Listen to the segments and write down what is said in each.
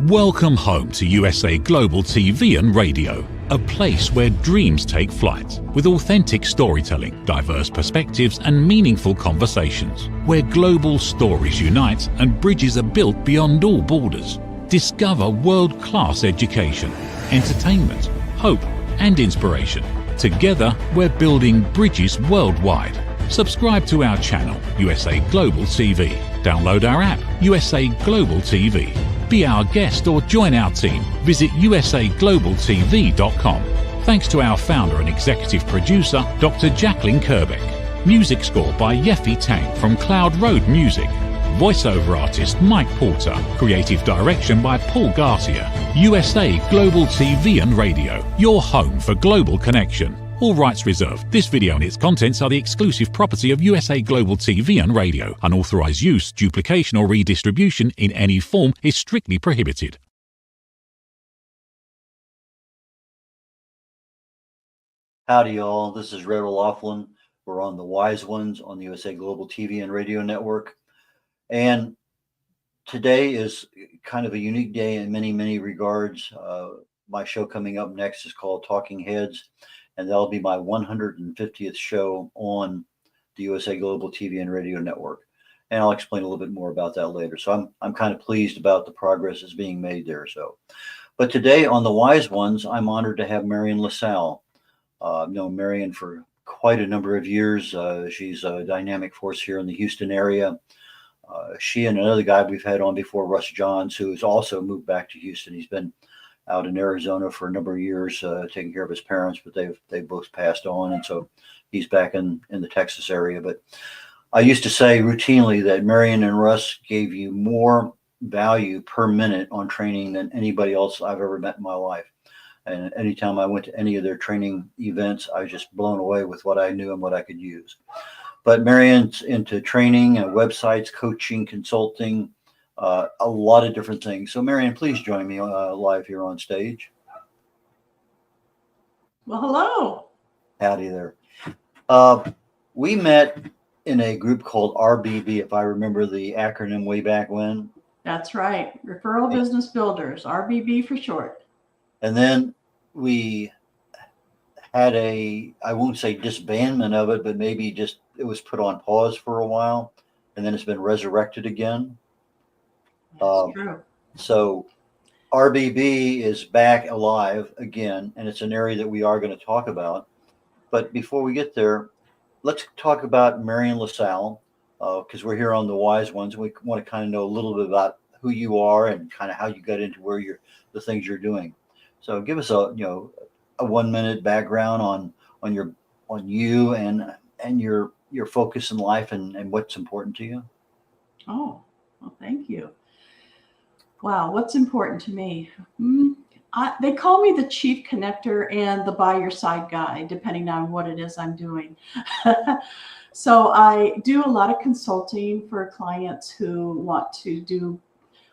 Welcome home to USA Global TV and Radio, a place where dreams take flight, with authentic storytelling, diverse perspectives and meaningful conversations, where global stories unite and bridges are built beyond all borders. Discover world-class education, entertainment, hope and inspiration. Together, we're building bridges worldwide. Subscribe to our channel, USA Global TV. Download our app, USA Global TV. Be our guest or join our team. Visit usaglobaltv.com. Thanks to our founder and executive producer, Dr. Jacqueline Kerbeck. Music score by Yeffy Tang from Cloud Road Music. Voiceover artist Mike Porter. Creative direction by Paul Garcia. USA Global TV and Radio, your home for global connection. All rights reserved. This video and its contents are the exclusive property of USA Global TV and Radio. Unauthorized use, duplication or redistribution in any form is strictly prohibited. Howdy y'all, this is red.olaughlin. We're on the Wise Ones on the USA Global TV and Radio Network. And today is kind of a unique day in many regards. My show coming up next is called Talking Heads, and that'll be my 150th show on the USA Global TV and Radio Network. And I'll explain a little bit more about that later. So I'm kind of pleased about the progress that's being made there. But today on the Wise Ones, I'm honored to have Marian Lasalle. I've known Marian for quite a number of years. She's a dynamic force here in the Houston area. She and another guy we've had on before, Russ Johns, who has also moved back to Houston. He's been out in Arizona for a number of years, taking care of his parents, but they've both passed on, and so he's back in the Texas area. But I used to say routinely that Marian and Russ gave you more value per minute on training than anybody else I've ever met in my life. And anytime I went to any of their training events, I was just blown away with what I knew and what I could use. But Marian's into training, websites, coaching, consulting, a lot of different things. So Marian, please join me live here on stage. Well, hello. Howdy there. We met in a group called RBB, if I remember the acronym way back when. That's right. Referral Business Builders, RBB for short. And then we had I won't say disbandment of it, but maybe just it was put on pause for a while, and then it's been resurrected again. That's true. So RBB is back alive again, and it's an area that we are going to talk about. But before we get there, let's talk about Marian Lasalle, because we're here on the Wise Ones. We want to kind of know a little bit about who you are and kind of how you got into where the things you're doing. So give us a 1 minute background on you and your focus in life and what's important to you. Oh, well, thank you. Wow, what's important to me? They call me the chief connector and the by your side guy, depending on what it is I'm doing. So I do a lot of consulting for clients who want to do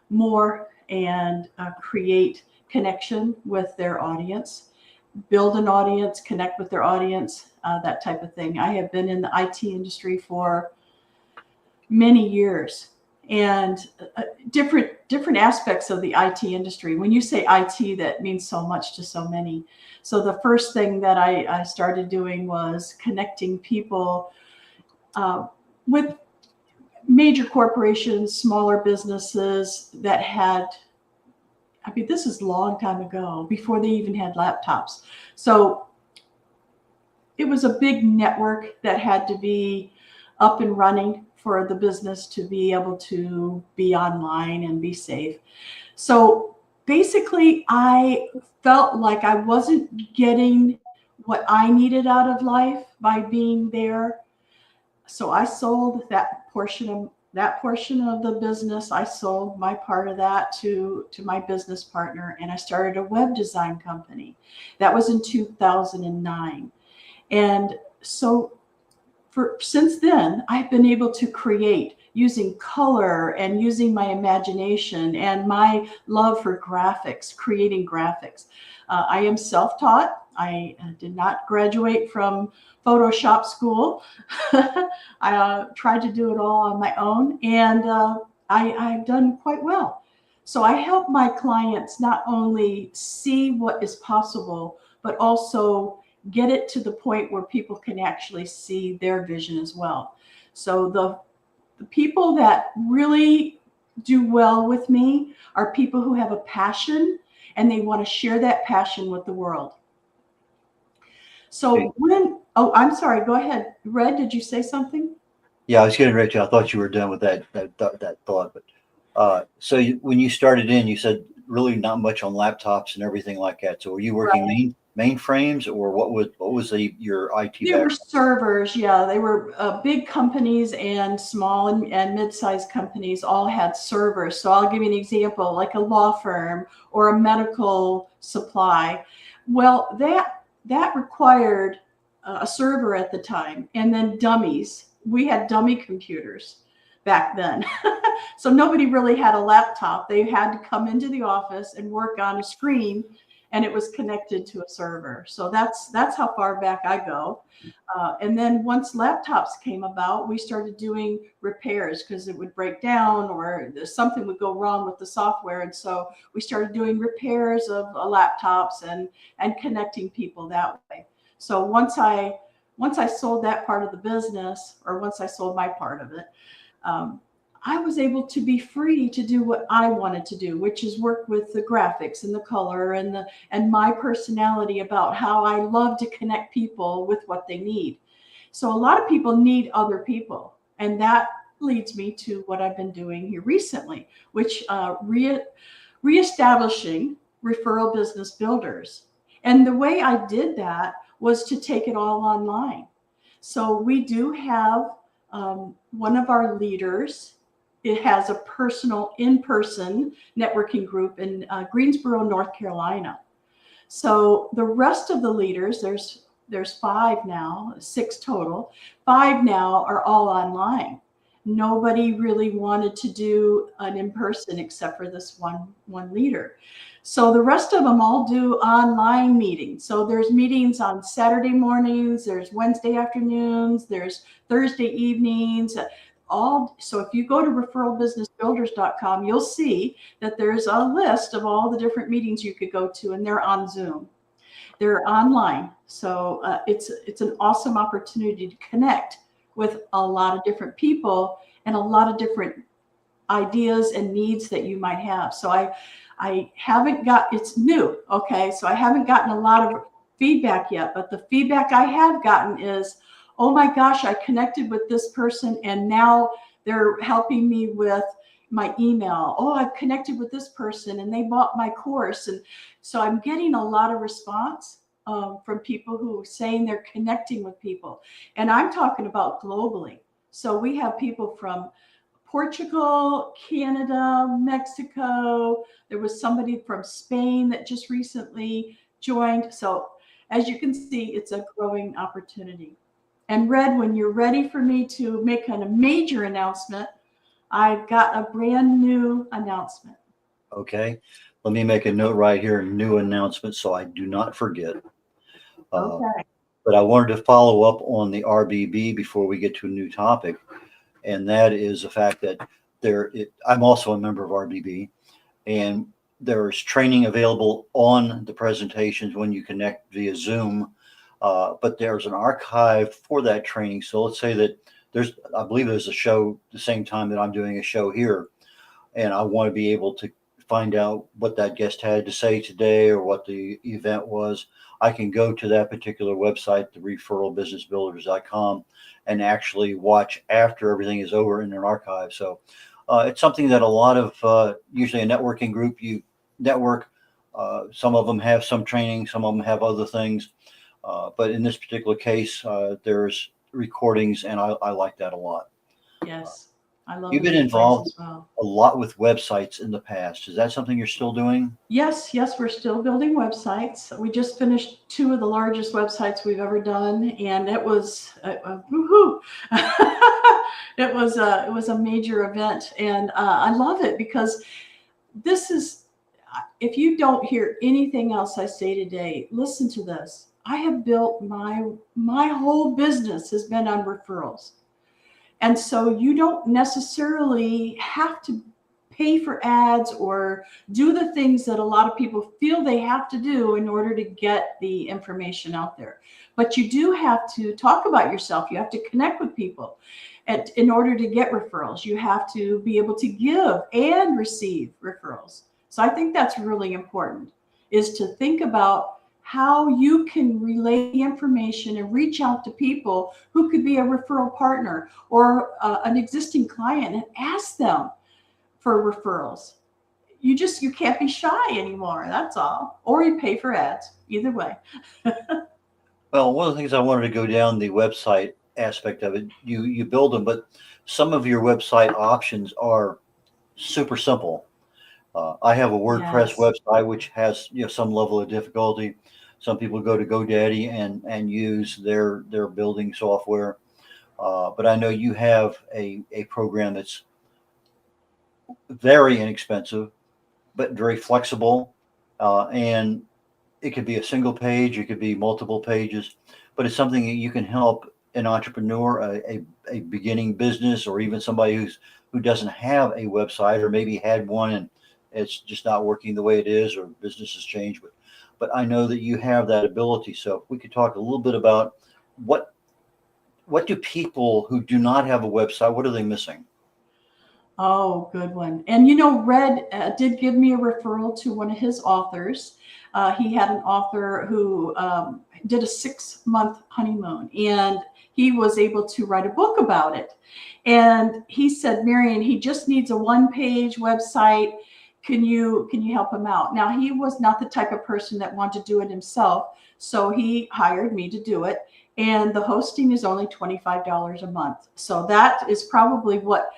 more and create connection with their audience, build an audience, connect with their audience, that type of thing. I have been in the IT industry for many years, and different aspects of the IT industry. When you say IT, that means so much to so many. So the first thing that I started doing was connecting people with major corporations, smaller businesses that had, this is a long time ago, before they even had laptops. So it was a big network that had to be up and running for the business to be able to be online and be safe. So basically, I felt like I wasn't getting what I needed out of life by being there. So I sold that portion of the business. I sold my part of that to my business partner, and I started a web design company. That was in 2009. And so since then, I've been able to create using color and using my imagination and my love for graphics, creating graphics. I am self-taught. I did not graduate from Photoshop school. I tried to do it all on my own, and I've done quite well. So I help my clients not only see what is possible, but also get it to the point where people can actually see their vision as well. So the people that really do well with me are people who have a passion and they want to share that passion with the world. So oh, I'm sorry, go ahead. Red, did you say something? Yeah, I was getting ready to. I thought you were done with that thought, but when you started in, you said really not much on laptops and everything like that. So were you working mainframes, or what was your IT They were background? servers, yeah. They were big companies and small and mid-sized companies all had servers. So I'll give you an example, like a law firm or a medical supply. Well, that required a server at the time, and then dummies. We had dummy computers back then. So nobody really had a laptop. They had to come into the office and work on a screen, and it was connected to a server. So that's how far back I go. And then once laptops came about, we started doing repairs because it would break down or something would go wrong with the software. And so we started doing repairs of laptops and connecting people that way. So once I sold that part of the business, or once I sold my part of it, I was able to be free to do what I wanted to do, which is work with the graphics and the color and my personality about how I love to connect people with what they need. So a lot of people need other people, and that leads me to what I've been doing here recently, which reestablishing referral business builders. And the way I did that was to take it all online. So we do have one of our leaders. It has a personal in-person networking group in Greensboro, North Carolina. So the rest of the leaders, there's 5 now, 6 total. 5 now are all online. Nobody really wanted to do an in-person except for this one leader. So the rest of them all do online meetings. So there's meetings on Saturday mornings, there's Wednesday afternoons, there's Thursday evenings. So if you go to referralbusinessbuilders.com, you'll see that there's a list of all the different meetings you could go to, and they're on Zoom. They're online. So it's an awesome opportunity to connect with a lot of different people and a lot of different ideas and needs that you might have. So I haven't it's new. Okay. So I haven't gotten a lot of feedback yet, but the feedback I have gotten is, oh my gosh, I connected with this person and now they're helping me with my email. Oh, I've connected with this person and they bought my course. And so I'm getting a lot of response from people who are saying they're connecting with people. And I'm talking about globally. So we have people from Portugal, Canada, Mexico. There was somebody from Spain that just recently joined. So as you can see, it's a growing opportunity. And Red, when you're ready for me to make a major announcement, I've got a brand new announcement. Okay. Let me make a note right here, new announcement, so I do not forget. Okay. But I wanted to follow up on the RBB before we get to a new topic. And that is the fact that I'm also a member of RBB, and there's training available on the presentations when you connect via Zoom. But there's an archive for that training. So let's say that I believe there's a show the same time that I'm doing a show here, and I want to be able to find out what that guest had to say today or what the event was. I can go to that particular website, the referralbusinessbuilders.com, and actually watch after everything is over in an archive. So it's something that a lot of, usually a networking group, you network. Some of them have some training, some of them have other things. But in this particular case, there's recordings, and I like that a lot. Yes, I love You've been involved as well. A lot with websites in the past. Is that something you're still doing? Yes, we're still building websites. We just finished 2 of the largest websites we've ever done, and it was woohoo! It was a major event, and I love it because this is. If you don't hear anything else I say today, listen to this. I have built my whole business has been on referrals. And so you don't necessarily have to pay for ads or do the things that a lot of people feel they have to do in order to get the information out there. But you do have to talk about yourself. You have to connect with people. In order to get referrals, you have to be able to give and receive referrals. So I think that's really important, is to think about how you can relay the information and reach out to people who could be a referral partner or an existing client and ask them for referrals. You can't be shy anymore. That's all. Or you pay for ads. Either way. Well, one of the things I wanted to go down the website aspect of it, you build them, but some of your website options are super simple. I have a WordPress website which has some level of difficulty. Some people go to GoDaddy and use their building software, but I know you have a program that's very inexpensive but very flexible, and it could be a single page, it could be multiple pages, but it's something that you can help an entrepreneur, a beginning business, or even somebody who doesn't have a website or maybe had one and it's just not working the way it is, or business has changed. But I know that you have that ability. So if we could talk a little bit about what do people who do not have a website, what are they missing? Oh, good one. And Red did give me a referral to one of his authors. He had an author who did a 6-month honeymoon, and he was able to write a book about it. And he said, Marian, he just needs a 1-page website. Can you help him out? Now, he was not the type of person that wanted to do it himself, so he hired me to do it. And the hosting is only $25 a month. So that is probably what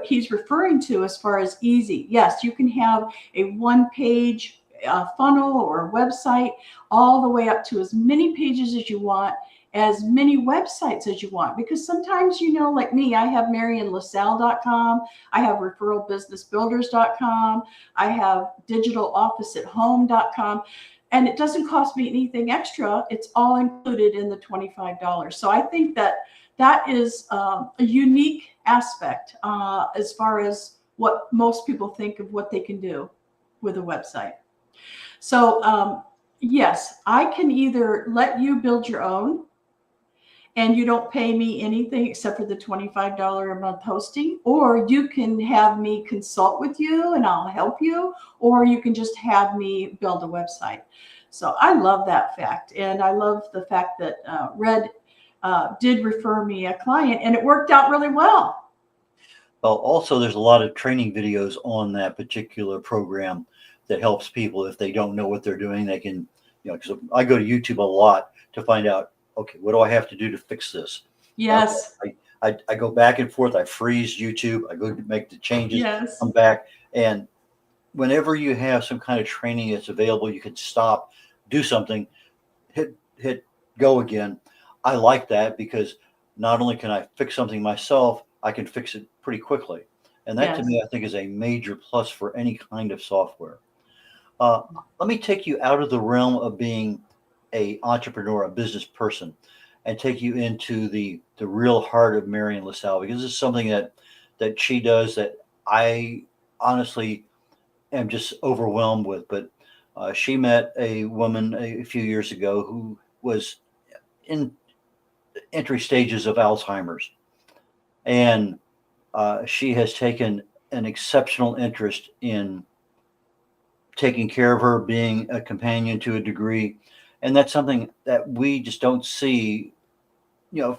he's referring to as far as easy. Yes, you can have a 1-page funnel or website all the way up to as many pages as you want, as many websites as you want, because sometimes, like me, I have marianlasalle.com, I have referralbusinessbuilders.com, I have digitalofficeathome.com, and it doesn't cost me anything extra. It's all included in the $25. So I think that is a unique aspect as far as what most people think of what they can do with a website. So yes, I can either let you build your own, and you don't pay me anything except for the $25 a month hosting, or you can have me consult with you and I'll help you, or you can just have me build a website. So I love that fact. And I love the fact that Red did refer me a client, and it worked out really well. Well, also there's a lot of training videos on that particular program that helps people if they don't know what they're doing. They can, because I go to YouTube a lot to find out, okay, what do I have to do to fix this? Yes. I go back and forth. I freeze YouTube. I go to make the changes, Yes. come back. And whenever you have some kind of training that's available, you can stop, do something, hit go again. I like that because not only can I fix something myself, I can fix it pretty quickly. And that to me, I think is a major plus for any kind of software. Let me take you out of the realm of being an entrepreneur, a business person, and take you into the real heart of Marian Lasalle, because this is something that she does that I honestly am just overwhelmed with. But she met a woman a few years ago who was in entry stages of Alzheimer's, and she has taken an exceptional interest in taking care of her, being a companion to a degree. And that's something that we just don't see.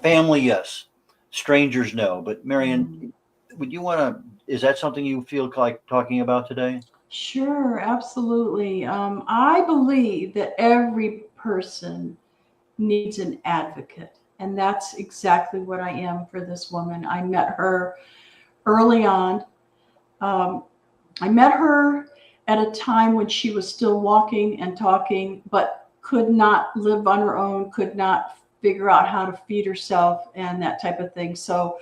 Family, yes. Strangers, no. But Marian, is that something you feel like talking about today? Sure, absolutely. I believe that every person needs an advocate. And that's exactly what I am for this woman. I met her early on. I met her at a time when she was still walking and talking, but could not live on her own, could not figure out how to feed herself and that type of thing. So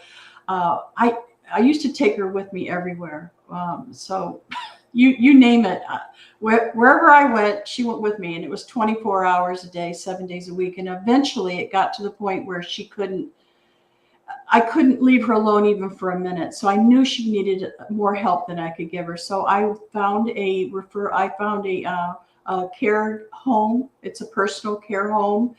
I used to take her with me everywhere. So you name it. Wherever I went, she went with me, and it was 24 hours a day, 7 days a week. And eventually it got to the point where she couldn't, I couldn't leave her alone even for a minute. So I knew she needed more help than I could give her. So I found a care home. It's a personal care home,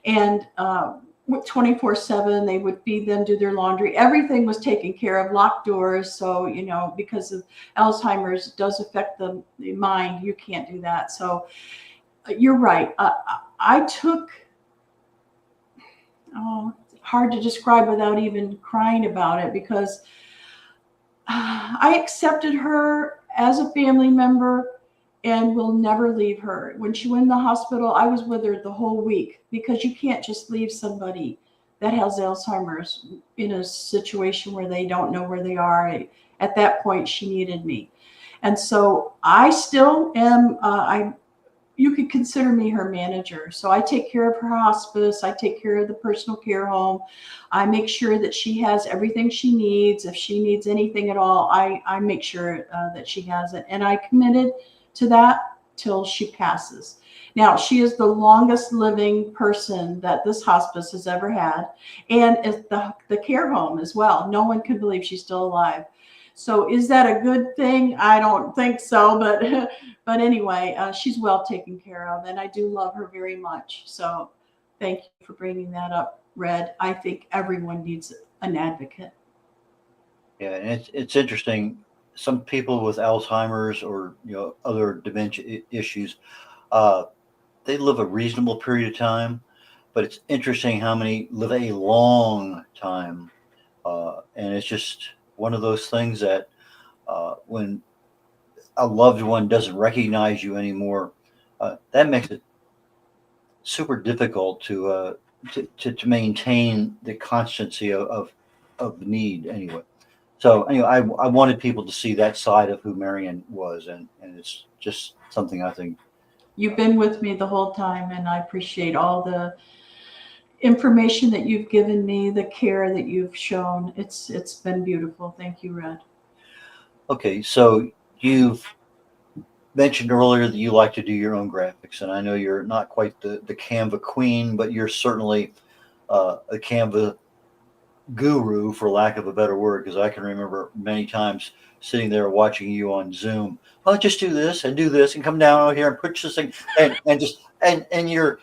and 24/7, they would feed them, do their laundry. Everything was taken care of, locked doors. So, because of Alzheimer's, it does affect the mind. You can't do that. So you're right. I took, hard to describe without even crying about it, because I accepted her as a family member and will never leave her. When she went in the hospital, I was with her the whole week, because you can't just leave somebody that has Alzheimer's in a situation where they don't know where they are. At that point, she needed me. And so I still am, you could consider me her manager. So I take care of her hospice. I take care of the personal care home. I make sure that she has everything she needs. If she needs anything at all, I make sure that she has it. And I committed to that till she passes. Now, she is the longest living person that this hospice has ever had, and the care home as well. No one can believe she's still alive. So is that a good thing? I don't think so, but anyway, she's well taken care of, and I do love her very much. So thank you for bringing that up, Red. I think everyone needs an advocate. Yeah, and it's interesting. Some people with Alzheimer's or other dementia issues, they live a reasonable period of time, but it's interesting how many live a long time, and it's just one of those things that when a loved one doesn't recognize you anymore, that makes it super difficult to maintain the constancy of need anyway. So anyway, I wanted people to see that side of who Marian was, and it's just something I think. You've been with me the whole time, and I appreciate all the information that you've given me, the care that you've shown. It's been beautiful. Thank you, Red. Okay, so you've mentioned earlier that you like to do your own graphics, and I know you're not quite the Canva queen, but you're certainly a Canva guru, for lack of a better word, because I can remember many times sitting there watching you on Zoom. Oh, just do this and come down over here and push this thing and you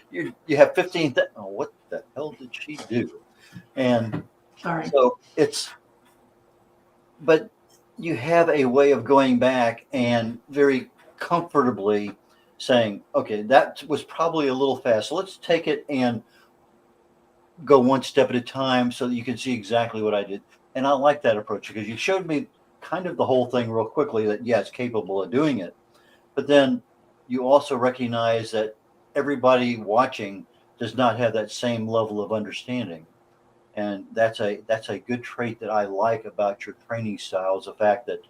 have 15. Oh, what the hell did she do? And sorry. So but you have a way of going back and very comfortably saying, okay, that was probably a little fast. So let's take it and go one step at a time so that you can see exactly what I did. And I like that approach, because you showed me kind of the whole thing real quickly that, yeah, it's capable of doing it. But then you also recognize that everybody watching does not have that same level of understanding. And that's a good trait that I like about your training style, is the fact that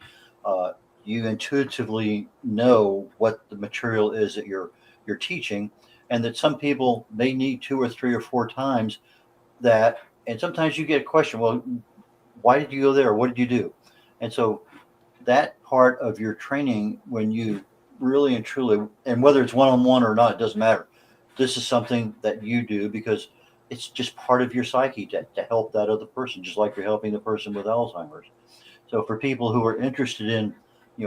you intuitively know what the material is that you're teaching, and that some people may need 2 or 3 or 4 times that. And sometimes you get a question, well, why did you go there? What did you do? And so that part of your training, when you really and truly, and whether it's one-on-one or not, it doesn't matter. This is something that you do because it's just part of your psyche to help that other person, just like you're helping the person with Alzheimer's. So for people who are interested in,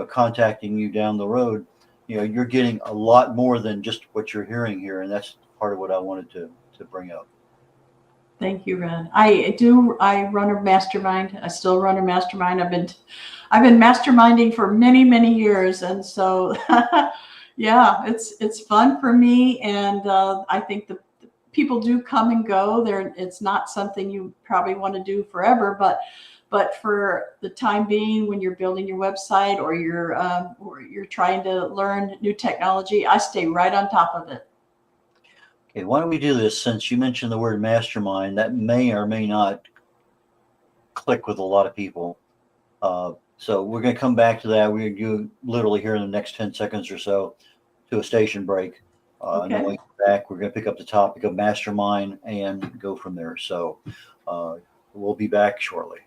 contacting you down the road, you're getting a lot more than just what you're hearing here. And that's part of what I wanted to bring up. Thank you, Red. I run a mastermind. I still run a mastermind. I've been masterminding for many, many years. And so, yeah, it's fun for me. And I think the people do come and go. It's not something you probably want to do forever, but for the time being, when you're building your website or you're trying to learn new technology, I stay right on top of it. Okay, why don't we do this? Since you mentioned the word mastermind, that may or may not click with a lot of people. So we're going to come back to that. We're going to do literally here in the next 10 seconds or so to a station break. Okay. And then when we come back, we're going to pick up the topic of mastermind and go from there. So we'll be back shortly.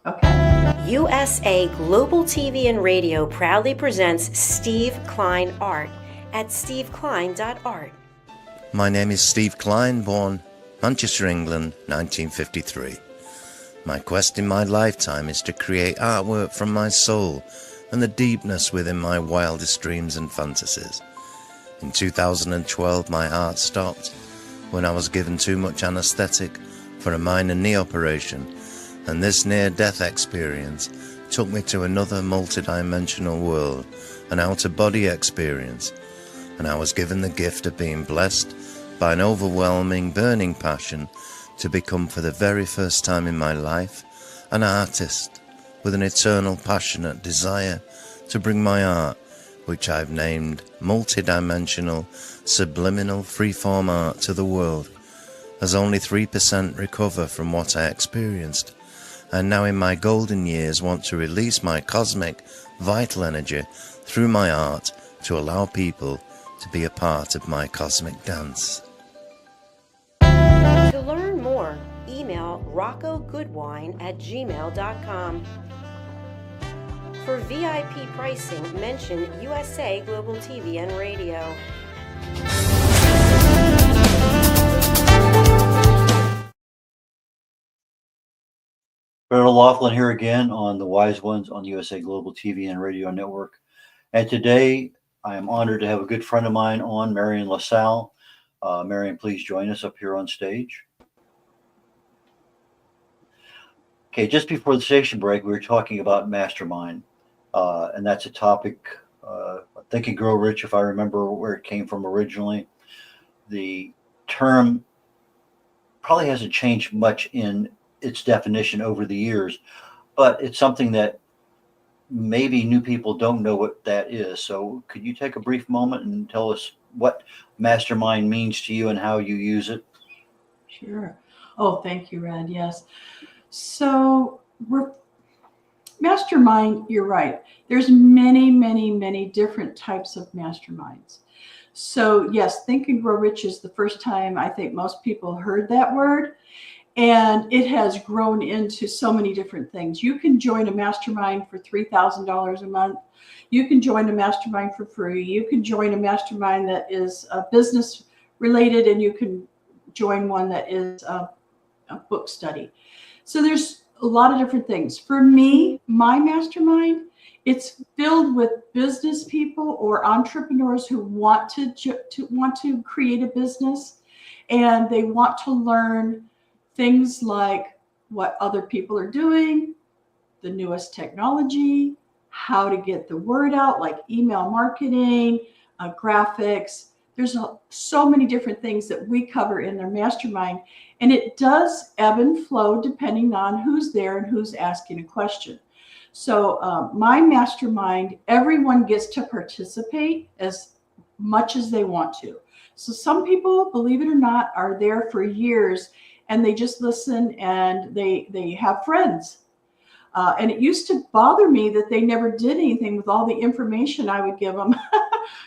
Okay. USA Global TV and Radio proudly presents Steve Klein Art at steveklein.art. My name is Steve Klein, born Manchester, England, 1953. My quest in my lifetime is to create artwork from my soul and the deepness within my wildest dreams and fantasies. In 2012, my art stopped when I was given too much anesthetic for a minor knee operation, and this near-death experience took me to another multidimensional world, an out-of-body experience, and I was given the gift of being blessed by an overwhelming, burning passion to become, for the very first time in my life, an artist with an eternal, passionate desire to bring my art, which I've named multidimensional, subliminal, freeform art, to the world, as only 3% recover from what I experienced, and now in my golden years want to release my cosmic, vital energy through my art to allow people to be a part of my cosmic dance. To learn more, email roccogoodwine@gmail.com. For VIP pricing, mention USA Global TV and Radio. Red O'Laughlin here again on the Wise Ones on the USA Global TV and Radio Network. And today I am honored to have a good friend of mine on, Marian Lasalle. Marian, please join us up here on stage. Okay, just before the station break, we were talking about mastermind. And that's a topic, Think and Grow Rich, if I remember where it came from originally. The term probably hasn't changed much in its definition over the years, but it's something that maybe new people don't know what that is. So could you take a brief moment and tell us what mastermind means to you and how you use it? Sure. Oh, thank you, Red. Yes. So mastermind, you're right. There's many, many, many different types of masterminds. So yes, Think and Grow Rich is the first time I think most people heard that word. And it has grown into so many different things. You can join a mastermind for $3,000 a month. You can join a mastermind for free. You can join a mastermind that is business related, and you can join one that is a book study. So there's a lot of different things. For me, my mastermind, it's filled with business people or entrepreneurs who want to create a business, and they want to learn things like what other people are doing, the newest technology, how to get the word out, like email marketing, graphics. There's so many different things that we cover in their mastermind, and it does ebb and flow depending on who's there and who's asking a question. So my mastermind, everyone gets to participate as much as they want to. So some people, believe it or not, are there for years, and they just listen and they have friends. And it used to bother me that they never did anything with all the information I would give them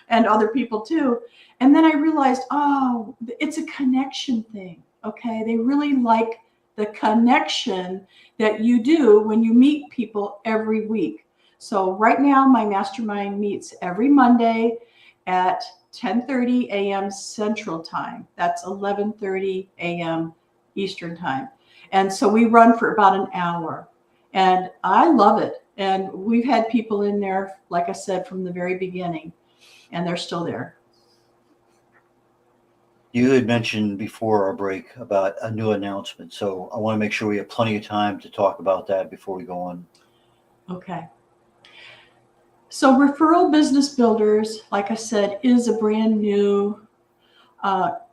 and other people too. And then I realized, oh, it's a connection thing. Okay. They really like the connection that you do when you meet people every week. So right now, my mastermind meets every Monday at 10:30 a.m. Central Time. That's 11:30 a.m. Eastern Time. And so we run for about an hour, and I love it. And we've had people in there, like I said, from the very beginning, and they're still there. You had mentioned before our break about a new announcement. So I want to make sure we have plenty of time to talk about that before we go on. Okay. So Referral Business Builders, like I said, is a brand new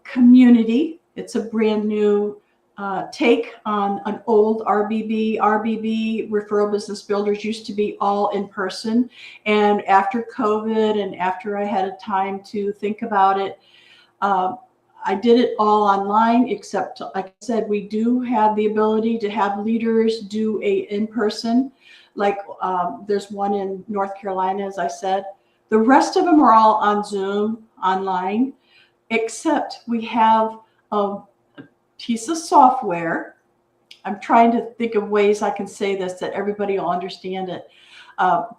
community. It's a brand new take on an old RBB. RBB, Referral Business Builders, used to be all in person. And after COVID and after I had a time to think about it, I did it all online, except, like I said, we do have the ability to have leaders do a in-person. Like there's one in North Carolina, as I said. The rest of them are all on Zoom, online, except we have a piece of software. I'm trying to think of ways I can say this that everybody will understand it.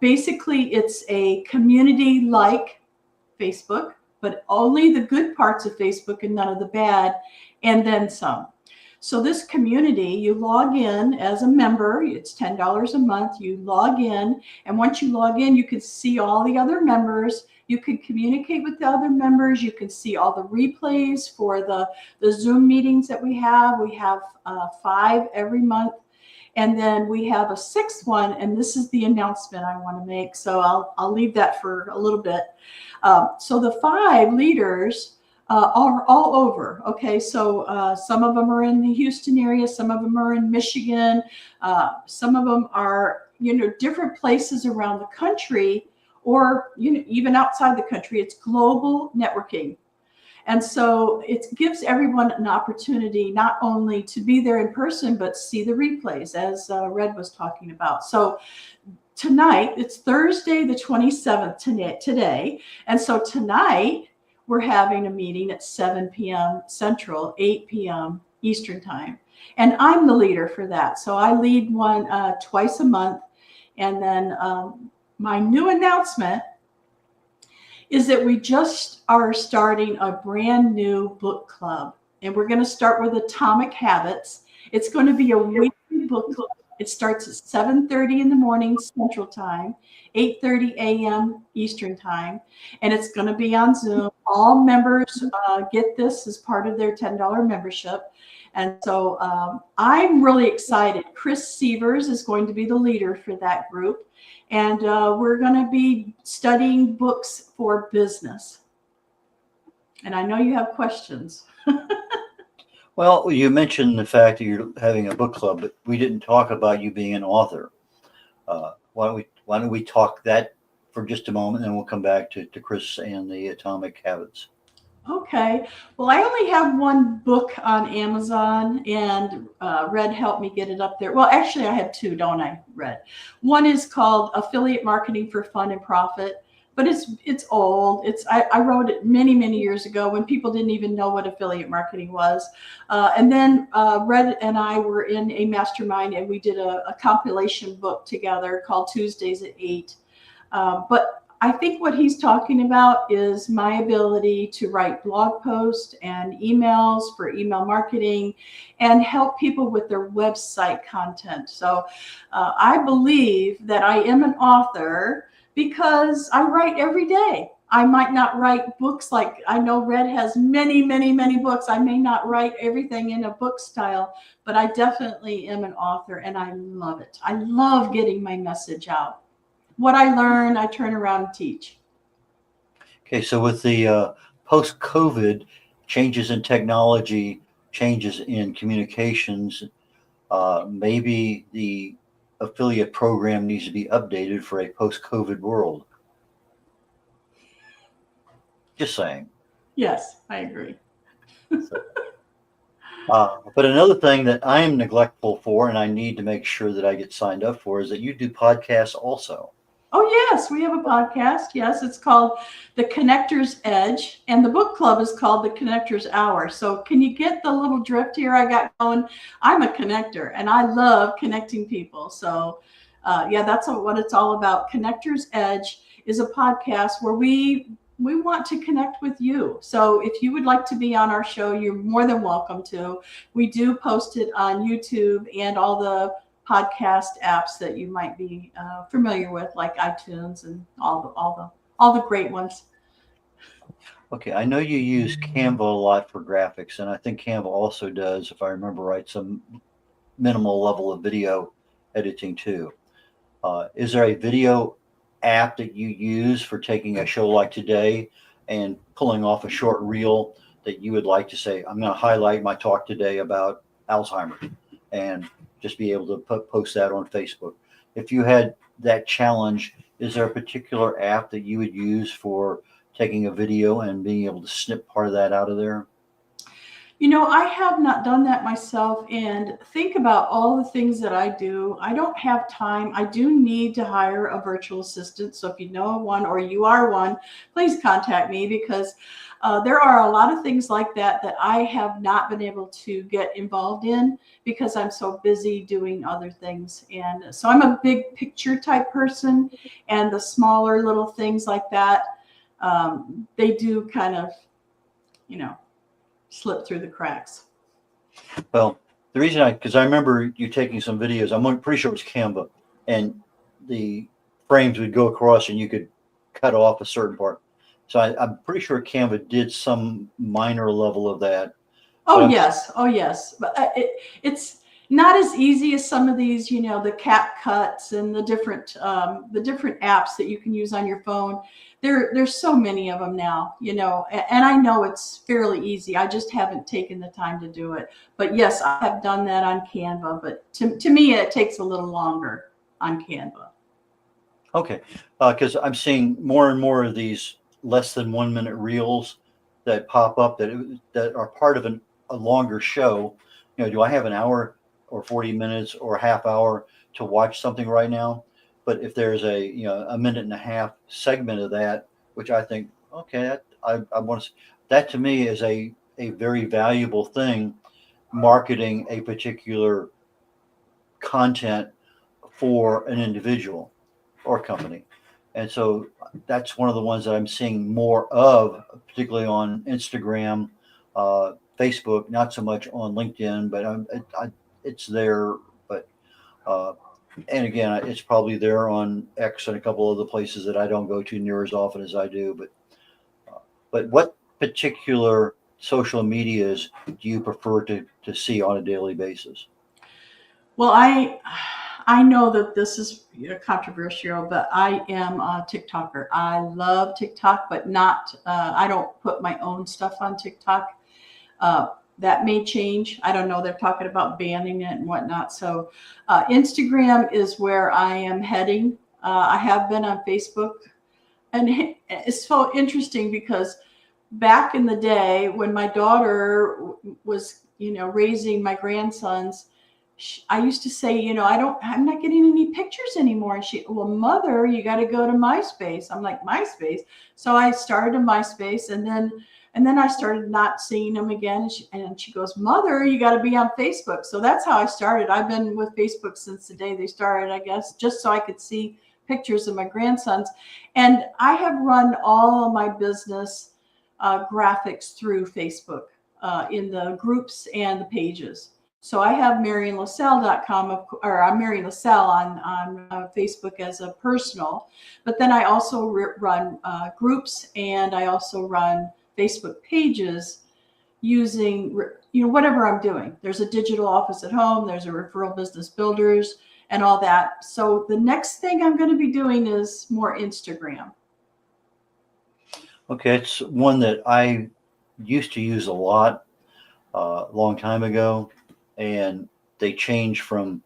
Basically, it's a community like Facebook, but only the good parts of Facebook and none of the bad, and then some. So this community, you log in as a member. It's $10 a month. You log in, and once you log in, you can see all the other members. You can communicate with the other members. You can see all the replays for the Zoom meetings that we have. We have 5 every month. And then we have a 6th one, and this is the announcement I want to make. So I'll leave that for a little bit. So the 5 leaders are all over. Okay, so some of them are in the Houston area, some of them are in Michigan, some of them are, different places around the country, or even outside the country. It's global networking. And so it gives everyone an opportunity not only to be there in person, but see the replays, as Red was talking about. So tonight, it's Thursday, the 27th today. And so tonight, we're having a meeting at 7 p.m. Central, 8 p.m. Eastern Time. And I'm the leader for that. So I lead one twice a month. And then my new announcement is that we just are starting a brand new book club. And we're going to start with Atomic Habits. It's going to be a weekly book club. It starts at 7:30 in the morning Central Time, 8:30 a.m. Eastern Time. And it's going to be on Zoom. All members get this as part of their $10 membership. And so I'm really excited. Chris Sievers is going to be the leader for that group. And we're going to be studying books for business. And I know you have questions. Well, you mentioned the fact that you're having a book club, but we didn't talk about you being an author. Why don't we talk that for just a moment, and we'll come back to Chris and the Atomic Habits. Okay. Well, I only have one book on Amazon, and Red helped me get it up there. Well, actually, I have 2, don't I, Red? One is called Affiliate Marketing for Fun and Profit, but it's old. I wrote it many, many years ago when people didn't even know what affiliate marketing was. And then Red and I were in a mastermind, and we did a compilation book together called Tuesdays at 8. But I think what he's talking about is my ability to write blog posts and emails for email marketing and help people with their website content. So I believe that I am an author because I write every day. I might not write books like, I know Red has many, many, many books. I may not write everything in a book style, but I definitely am an author, and I love it. I love getting my message out. What I learn, I turn around and teach. Okay, so with the post-COVID changes in technology, changes in communications, maybe the affiliate program needs to be updated for a post-COVID world. Just saying. Yes, I agree. But another thing that I am neglectful for, and I need to make sure that I get signed up for, is that you do podcasts also. Oh, yes, we have a podcast. Yes, it's called The Connector's Edge, and the book club is called The Connector's Hour. So can you get the little drift here I got going? I'm a connector, and I love connecting people. So, yeah, that's what it's all about. Connector's Edge is a podcast where we want to connect with you. So if you would like to be on our show, you're more than welcome to. We do post it on YouTube and all the podcast apps that you might be familiar with, like iTunes and all the great ones. Okay, I know you use Canva a lot for graphics, and I think Canva also does, if I remember right, some minimal level of video editing too. Is there a video app that you use for taking a show like today and pulling off a short reel that you would like to say, I'm going to highlight my talk today about Alzheimer's, and just be able to post that on Facebook? If you had that challenge, is there a particular app that you would use for taking a video and being able to snip part of that out of there? You know, I have not done that myself, and think about all the things that I do. I don't have time. I do need to hire a virtual assistant. So if you know one or you are one, please contact me, because there are a lot of things like that I have not been able to get involved in because I'm so busy doing other things. And so I'm a big picture type person, and the smaller little things like that, they do kind of, slip through the cracks. Well, The reason because I remember you taking some videos. I'm pretty sure it was Canva, and the frames would go across, and you could cut off a certain part. So I'm pretty sure Canva did some minor level of that. Oh yes, oh yes, but it's not as easy as some of these, you know, the cap cuts and the different apps that you can use on your phone. There's so many of them now, you know, and I know it's fairly easy. I just haven't taken the time to do it. But yes, I have done that on Canva. But to me, it takes a little longer on Canva. Okay, because I'm seeing more and more of these less than 1 minute reels that pop up that are part of a longer show. You know, do I have an hour or 40 minutes or a half hour to watch something right now? But if there's a minute and a half segment of that, which I think, okay, I want to, that to me is a very valuable thing, marketing a particular content for an individual or company. And so that's one of the ones that I'm seeing more of, particularly on Instagram, Facebook, not so much on LinkedIn, but it's there. But and again, it's probably there on X and a couple other places that I don't go to near as often as I do. But what particular social medias do you prefer to see on a daily basis? Well, I know that this is controversial, but I am a TikToker. I love TikTok, but not. I don't put my own stuff on TikTok. That may change. I don't know. They're talking about banning it and whatnot. So Instagram is where I am heading. I have been on Facebook, and it's so interesting because back in the day when my daughter was, you know, raising my grandsons, I used to say, you know, I'm not getting any pictures anymore. And well, mother, you got to go to MySpace. I'm like, MySpace. So I started a MySpace, and then I started not seeing them again. And she goes, mother, you got to be on Facebook. So that's how I started. I've been with Facebook since the day they started, I guess, just so I could see pictures of my grandsons. And I have run all of my business graphics through Facebook in the groups and the pages. So I have MarianLasalle.com, or I'm Marian Lasalle on Facebook as a personal, but then I also run groups, and I also run Facebook pages using, you know, whatever I'm doing. There's a digital office at home, there's a referral business builders and all that. So the next thing I'm going to be doing is more Instagram. Okay, it's one that I used to use a lot long time ago, and they changed from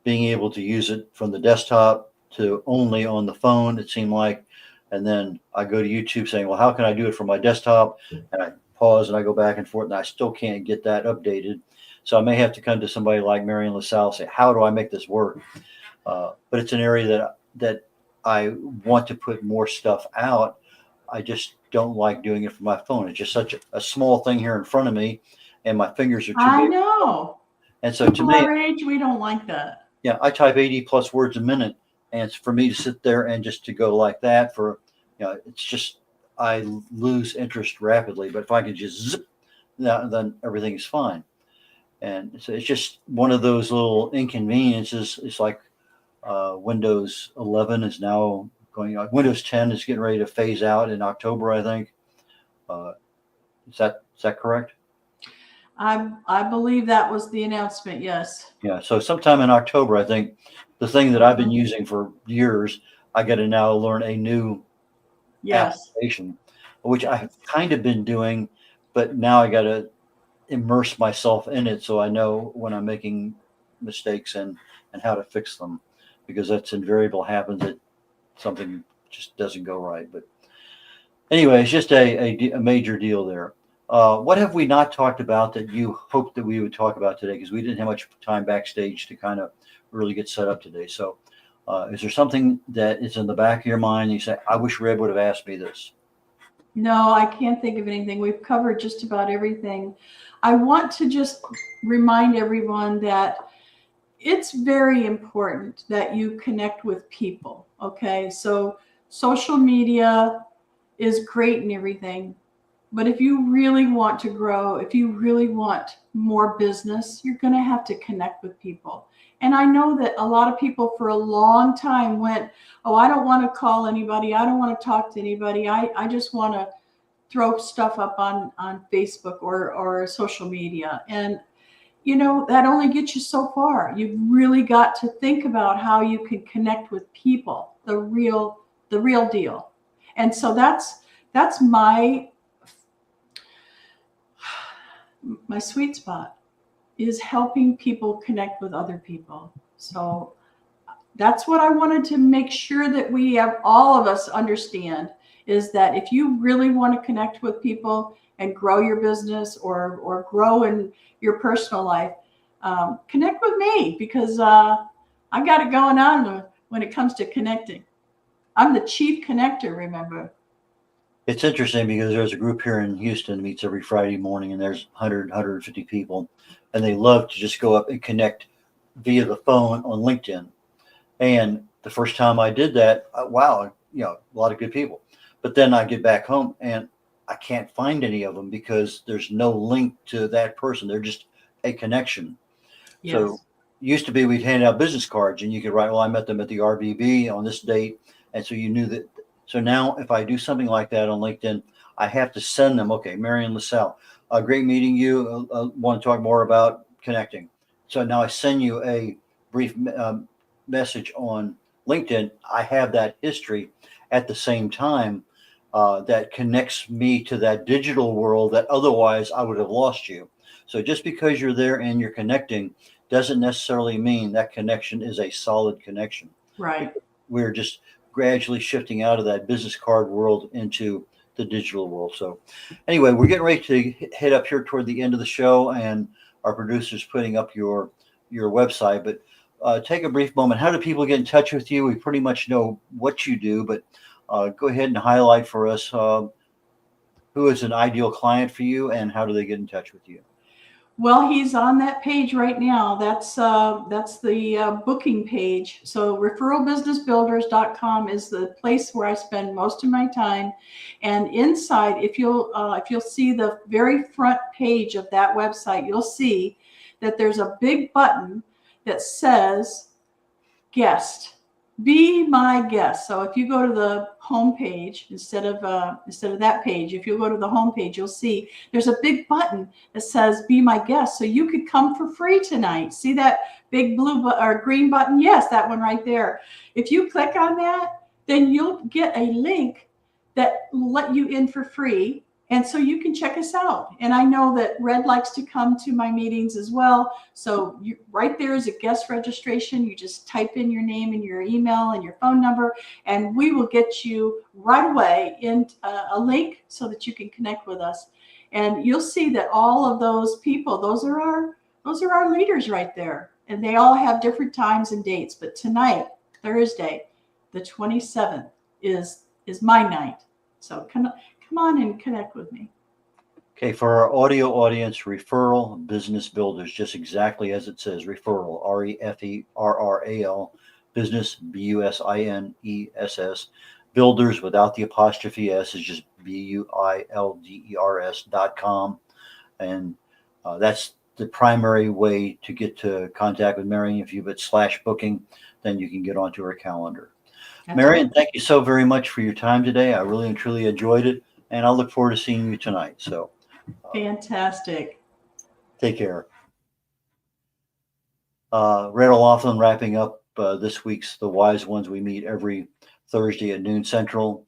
being able to use it from the desktop to only on the phone, it seemed like. And then I go to YouTube saying, well, how can I do it from my desktop? And I pause and I go back and forth, and I still can't get that updated. So I may have to come to somebody like Marian Lasalle and say, how do I make this work? But it's an area that I want to put more stuff out. I just don't like doing it from my phone. It's just such a small thing here in front of me, and my fingers are too big. I know. And so to me, our age, we don't like that. Yeah, I type 80 plus words a minute, and it's for me to sit there and just to go like that for, you know, it's just, I lose interest rapidly. But if I can just zip, then everything's fine. And so it's just one of those little inconveniences. It's like Windows 11 is now going on. Windows 10 is getting ready to phase out in October, I think. Is that correct? I believe that was the announcement. Yes. Yeah. So sometime in October, I think the thing that I've been using for years, I got to now learn a new application, which I've kind of been doing, but now I got to immerse myself in it so I know when I'm making mistakes and how to fix them, because that's invariable happens that something just doesn't go right. But anyway, it's just a major deal there. What have we not talked about that you hoped that we would talk about today? Because we didn't have much time backstage to kind of really get set up today. So is there something that is in the back of your mind and you say, I wish Red would have asked me this? No, I can't think of anything. We've covered just about everything. I want to just remind everyone that it's very important that you connect with people. Okay. So social media is great and everything, But if you really want to grow, if you really want more business, you're going to have to connect with people. And I know that a lot of people for a long time went, oh, I don't want to call anybody. I don't want to talk to anybody. I just want to throw stuff up on Facebook or social media. And, you know, that only gets you so far. You've really got to think about how you can connect with people, the real deal. And so that's my sweet spot, is helping people connect with other people. So that's what I wanted to make sure that we have, all of us understand, is that if you really want to connect with people and grow your business or grow in your personal life, connect with me, because I got it going on when it comes to connecting. I'm the chief connector, remember. It's interesting because there's a group here in Houston that meets every Friday morning, and there's 150 people, and they love to just go up and connect via the phone on LinkedIn. And the first time I did that, wow, you know, a lot of good people. But then I get back home and I can't find any of them because there's no link to that person. They're just a connection. Yes. So used to be we'd hand out business cards and you could write, well, I met them at the RBB on this date. And so you knew that. So now if I do something like that on LinkedIn, I have to send them, okay, Marian Lasalle, great meeting you. Want to talk more about connecting. So now I send you a brief message on LinkedIn. I have that history at the same time that connects me to that digital world that otherwise I would have lost you. So just because you're there and you're connecting doesn't necessarily mean that connection is a solid connection. Right. We're just gradually shifting out of that business card world into the digital world. So anyway, we're getting ready to head up here toward the end of the show, and our producer's putting up your website. But take a brief moment. How do people get in touch with you? We pretty much know what you do, but go ahead and highlight for us who is an ideal client for you and how do they get in touch with you? Well, he's on that page right now. That's the booking page. So referralbusinessbuilders.com is the place where I spend most of my time. And inside, if you'll see the very front page of that website, you'll see that there's a big button that says guest. Be my guest. So if you go to the home page instead of that page, if you go to the home page, you'll see there's a big button that says be my guest. So you could come for free tonight. See that big blue or green button? Yes, that one right there. If you click on that, then you'll get a link that will let you in for free. And so you can check us out. And I know that Red likes to come to my meetings as well. So right there is a guest registration. You just type in your name and your email and your phone number, and we will get you right away in a link so that you can connect with us. And you'll see that all of those people, those are our leaders right there. And they all have different times and dates. But tonight, Thursday, the 27th, is my night. So come on and connect with me. Okay, for our audio audience, referral business builders, just exactly as it says, referral, REFERRAL, business, BUSINESS, builders without the apostrophe S is just BUILDERS.com. And that's the primary way to get to contact with Marian. If you put /booking, then you can get onto her calendar. That's Marian, right. Thank you so very much for your time today. I really and truly enjoyed it. And I'll look forward to seeing you tonight. So fantastic. Take care. red.olaughlin wrapping up this week's The Wise Ones. We meet every Thursday at noon Central.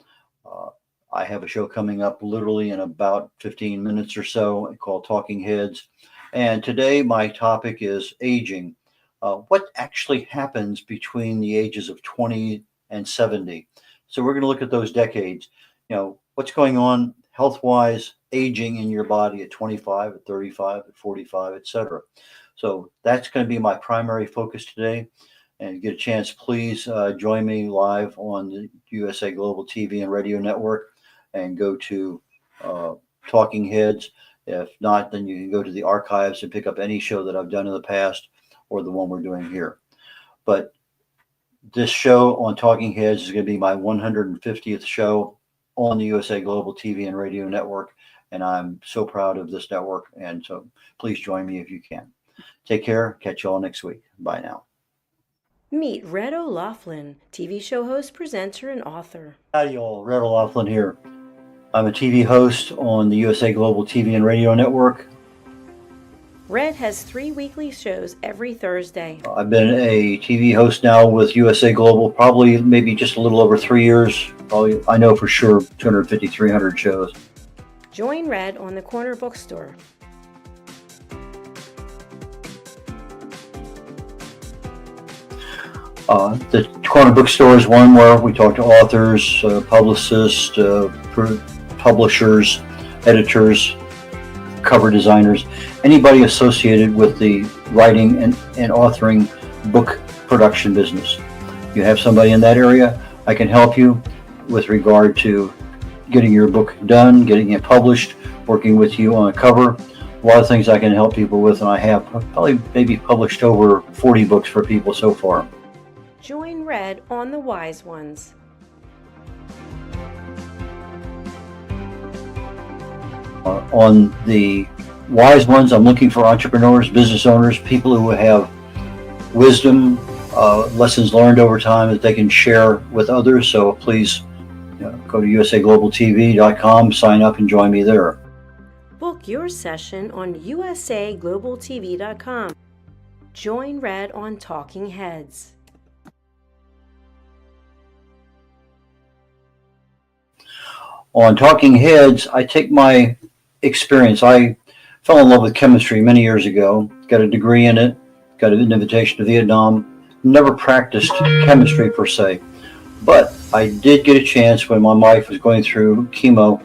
I have a show coming up literally in about 15 minutes or so called Talking Heads. And today my topic is aging. What actually happens between the ages of 20 and 70? So we're going to look at those decades. You know, what's going on health-wise, aging in your body at 25, at 35, at 45, etc. So that's going to be my primary focus today. And get a chance, please join me live on the USA Global TV and Radio Network and go to Talking Heads. If not, then you can go to the archives and pick up any show that I've done in the past or the one we're doing here. But this show on Talking Heads is going to be my 150th show on the USA Global TV and Radio Network. and I'm so proud of this network. And so please join me if you can. Take care. Catch you all next week. Bye now. Meet Red O'Laughlin, TV show host, presenter, and author. Howdy all, Red O'Laughlin here. I'm a TV host on the USA Global TV and Radio Network. Red has 3 weekly shows every Thursday. I've been a TV host now with USA Global probably maybe just a little over 3 years. Probably, I know for sure 250, 300 shows. Join Red on the Corner Bookstore. The Corner Bookstore is one where we talk to authors, publicists, publishers, editors, cover designers, anybody associated with the writing and authoring book production business. If you have somebody in that area, I can help you with regard to getting your book done, getting it published, working with you on a cover. A lot of things I can help people with, and I have probably maybe published over 40 books for people so far. Join Red on The Wise Ones. On the Wise Ones, I'm looking for entrepreneurs, business owners, people who have wisdom, lessons learned over time that they can share with others. So please go to usaglobaltv.com, sign up, and join me there. Book your session on usaglobaltv.com. Join Red on Talking Heads. On Talking Heads, I take my experience. I fell in love with chemistry many years ago, got a degree in it, got an invitation to Vietnam, never practiced chemistry per se, but I did get a chance when my wife was going through chemo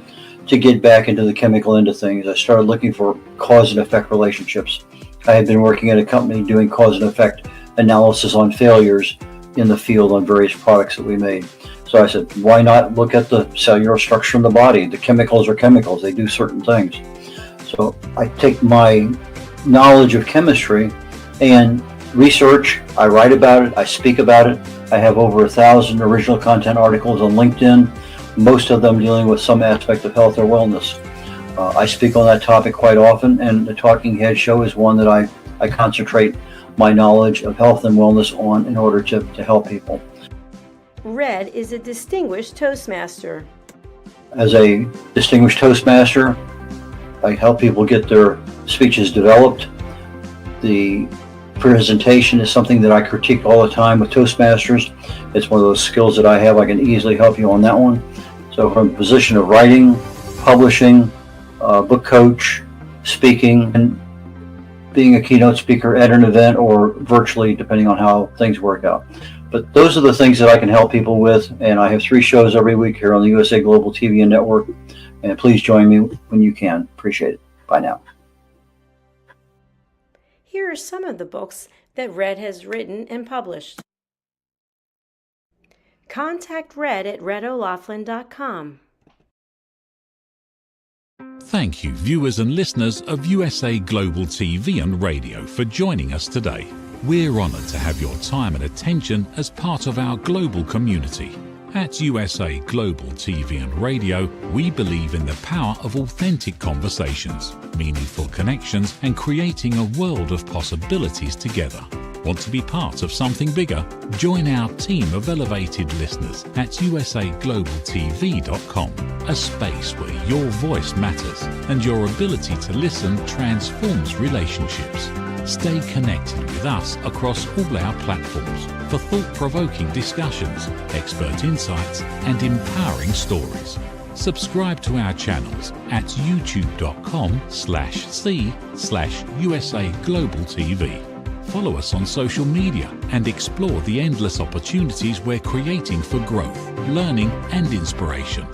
to get back into the chemical end of things. I started looking for cause and effect relationships. I had been working at a company doing cause and effect analysis on failures in the field on various products that we made. So I said, why not look at the cellular structure in the body? The chemicals are chemicals. They do certain things. So I take my knowledge of chemistry and research. I write about it. I speak about it. I have over 1,000 original content articles on LinkedIn, most of them dealing with some aspect of health or wellness. I speak on that topic quite often, and the Talking Head show is one that I concentrate my knowledge of health and wellness on in order to help people. Red is a distinguished Toastmaster. As a distinguished Toastmaster, I help people get their speeches developed. The presentation is something that I critique all the time with Toastmasters. It's one of those skills that I have. I can easily help you on that one. So from a position of writing, publishing, book coach, speaking, and being a keynote speaker at an event or virtually, depending on how things work out. But those are the things that I can help people with, and I have 3 shows every week here on the USA Global TV and Network, and please join me when you can. Appreciate it. Bye now. Here are some of the books that Red has written and published. Contact Red at red.olaughlin.com. Thank you, viewers and listeners of USA Global TV and Radio, for joining us today. We're honoured to have your time and attention as part of our global community. At USA Global TV and Radio, we believe in the power of authentic conversations, meaningful connections, and creating a world of possibilities together. Want to be part of something bigger? Join our team of elevated listeners at usaglobaltv.com, a space where your voice matters and your ability to listen transforms relationships. Stay connected with us across all our platforms for thought-provoking discussions, expert insights, and empowering stories. Subscribe to our channels at youtube.com/c/USAGlobalTV. Follow us on social media and explore the endless opportunities we're creating for growth, learning, and inspiration.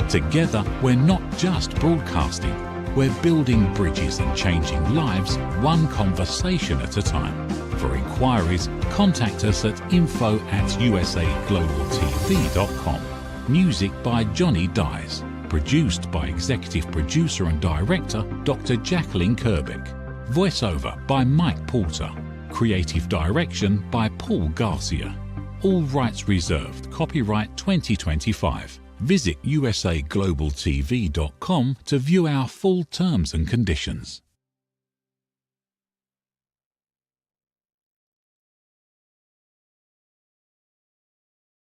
Together, we're not just broadcasting, we're building bridges and changing lives one conversation at a time. For inquiries, contact us at info@usaglobaltv.com. Music by Johnny Dyes. Produced by Executive Producer and Director Dr. Jacqueline Kerbeck. Voiceover by Mike Porter. Creative Direction by Paul Garcia. All rights reserved. Copyright 2025. Visit usaglobaltv.com to view our full terms and conditions.